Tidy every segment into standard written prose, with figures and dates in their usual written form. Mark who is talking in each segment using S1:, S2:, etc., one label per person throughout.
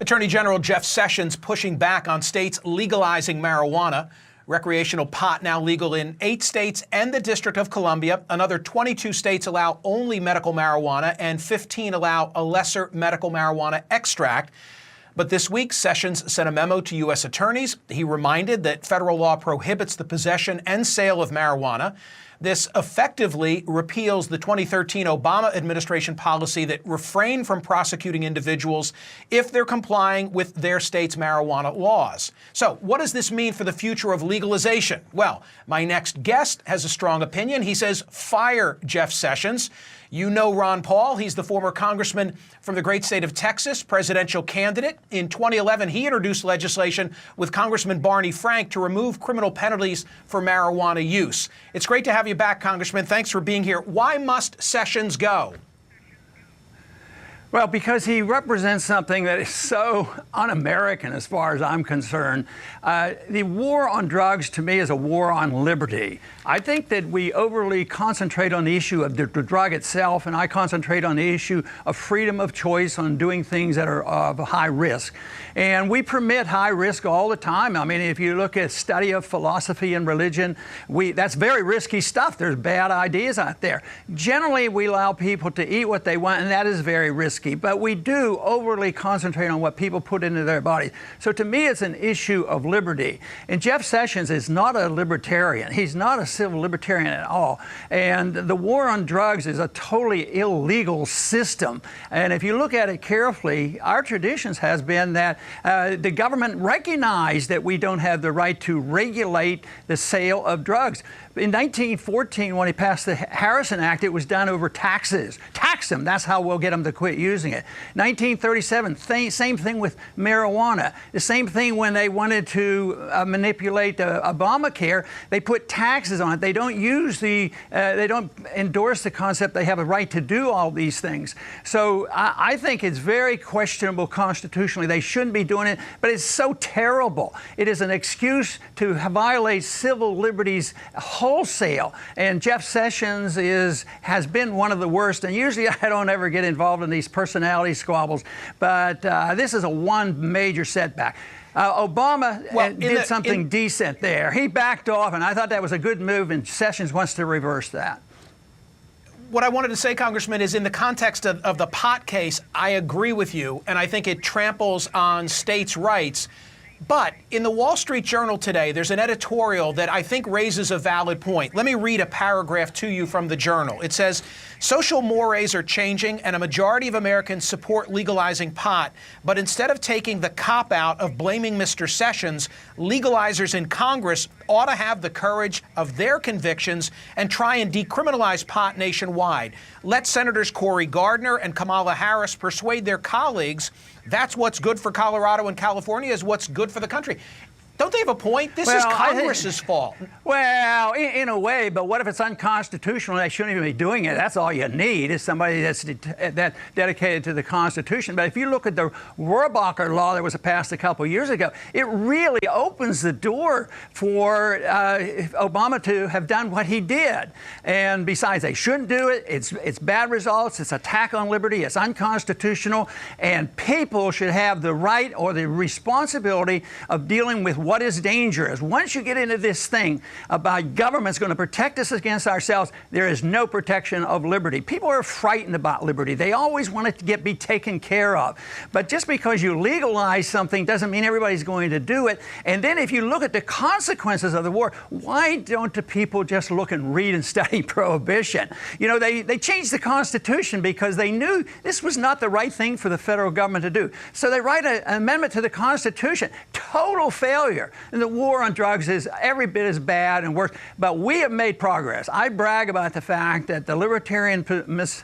S1: Attorney General Jeff Sessions pushing back on states legalizing marijuana. Recreational pot now legal in 8 states and the District of Columbia. Another 22 states allow only medical marijuana, and 15 allow a lesser medical marijuana extract. But this week, Sessions sent a memo to U.S. attorneys. He reminded that federal law prohibits the possession and sale of marijuana. This effectively repeals the 2013 Obama administration policy that refrained from prosecuting individuals if they're complying with their state's marijuana laws. So what does this mean for the future of legalization? Well, my next guest has a strong opinion. He says, fire Jeff Sessions. You know Ron Paul. He's the former congressman from the great state of Texas, presidential candidate. In 2011, he introduced legislation with Congressman Barney Frank to remove criminal penalties for marijuana use. It's great to have you back, Congressman. Thanks for being here. Why must Sessions go?
S2: Well, because he represents something that is so un-American as far as I'm concerned. The war on drugs, to me, is a war on liberty. I think that we overly concentrate on the issue of the drug itself, and I concentrate on the issue of freedom of choice on doing things that are of high risk. And we permit high risk all the time. I mean, if you look at study of philosophy and religion, that's very risky stuff. There's bad ideas out there. Generally, we allow people to eat what they want, and that is very risky. But we do overly concentrate on what people put into their bodies. So to me, it's an issue of liberty. And Jeff Sessions is not a libertarian. He's not a civil libertarian at all. And the war on drugs is a totally illegal system. And if you look at it carefully, our traditions has been that the government recognized that we don't have the right to regulate the sale of drugs. In 1914, when he passed the Harrison Act, it was done over taxes. Tax them. That's how we'll get them to quit using it. 1937, same thing with marijuana. The same thing when they wanted to manipulate Obamacare. They put taxes on it. They don't they don't endorse the concept they have a right to do all these things. So I think it's very questionable constitutionally. They shouldn't be doing it, but it's so terrible. It is an excuse to violate civil liberties wholesale, and Jeff Sessions has been one of the worst. And usually I don't ever get involved in these personality squabbles, but this is one major setback. Obama did something decent there. He backed off, and I thought that was a good move, and Sessions wants to reverse that.
S1: What I wanted to say, Congressman, is in the context of the pot case, I agree with you, and I think it tramples on states' rights. But in the Wall Street Journal today, there's an editorial that I think raises a valid point. Let me read a paragraph to you from the Journal. It says, social mores are changing and a majority of Americans support legalizing pot. But instead of taking the cop-out of blaming Mr. Sessions, legalizers in Congress ought to have the courage of their convictions and try and decriminalize pot nationwide. Let Senators Cory Gardner and Kamala Harris persuade their colleagues that's what's good for Colorado and California is what's good for the country. Don't they have a point? This is Congress's fault.
S2: Well, in a way, but what if it's unconstitutional? They shouldn't even be doing it. That's all you need is somebody that's dedicated to the Constitution. But if you look at the Rohrabacher law that was passed a couple of years ago, it really opens the door for Obama to have done what he did. And besides, they shouldn't do it. It's bad results. It's attack on liberty. It's unconstitutional. And people should have the right or the responsibility of dealing with what is dangerous. Once you get into this thing about government's going to protect us against ourselves, there is no protection of liberty. People are frightened about liberty. They always want it to be taken care of. But just because you legalize something doesn't mean everybody's going to do it. And then if you look at the consequences of the war, why don't the people just look and read and study prohibition? You know, they changed the Constitution because they knew this was not the right thing for the federal government to do. So they write an amendment to the Constitution. Total failure. And the war on drugs is every bit as bad and worse, but we have made progress. I brag about the fact that the libertarian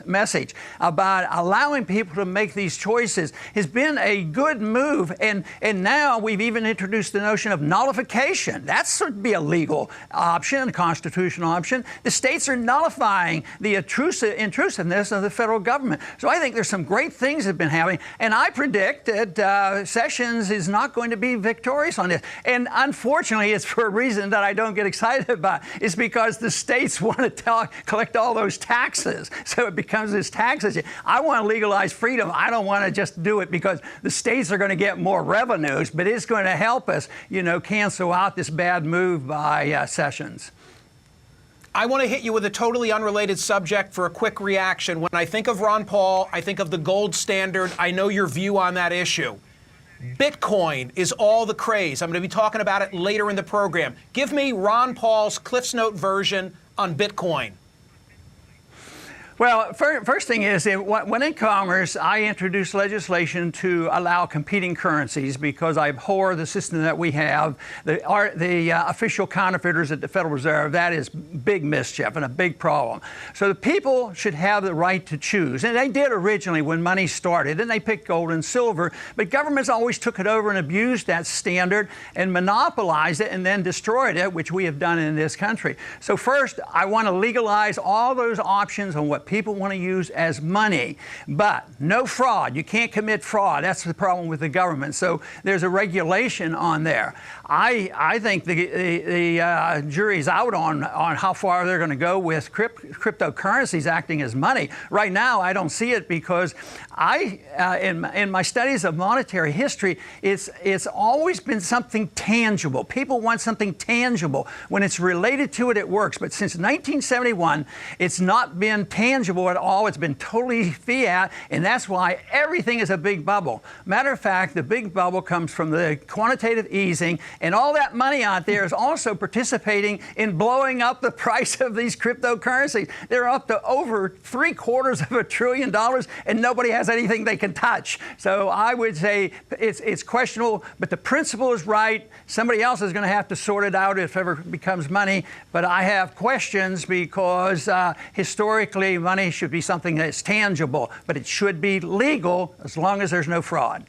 S2: message about allowing people to make these choices has been a good move, and now we've even introduced the notion of nullification. That should be a legal option, a constitutional option. The states are nullifying the intrusiveness of the federal government. So I think there's some great things that have been happening, and I predict that Sessions is not going to be victorious on this. And unfortunately, it's for a reason that I don't get excited about. It's because the states want to collect all those taxes. So it becomes this tax issue. I want to legalize freedom. I don't want to just do it because the states are going to get more revenues, but it's going to help us, cancel out this bad move by Sessions.
S1: I want to hit you with a totally unrelated subject for a quick reaction. When I think of Ron Paul, I think of the gold standard. I know your view on that issue. Bitcoin is all the craze. I'm going to be talking about it later in the program. Give me Ron Paul's Cliff's Note version on Bitcoin.
S2: Well, first thing is, when in Congress, I introduced legislation to allow competing currencies because I abhor the system that we have. The official counterfeiters at the Federal Reserve, that is big mischief and a big problem. So the people should have the right to choose. And they did originally when money started. Then they picked gold and silver. But governments always took it over and abused that standard and monopolized it and then destroyed it, which we have done in this country. So first, I want to legalize all those options on what people want to use as money, but no fraud. You can't commit fraud. That's the problem with the government. So there's a regulation on there. I think the jury's out on how far they're going to go with cryptocurrencies acting as money. Right now, I don't see it because in my studies of monetary history, it's always been something tangible. People want something tangible. When it's related to it, it works. But since 1971, it's not been tangible at all. It's been totally fiat, and that's why everything is a big bubble. Matter of fact, the big bubble comes from the quantitative easing, and all that money out there is also participating in blowing up the price of these cryptocurrencies. They're up to over $750 billion, and nobody has anything they can touch. So I would say it's questionable, but the principle is right. Somebody else is going to have to sort it out if it ever becomes money, but I have questions because historically, money should be something that's tangible, but it should be legal as long as there's no fraud.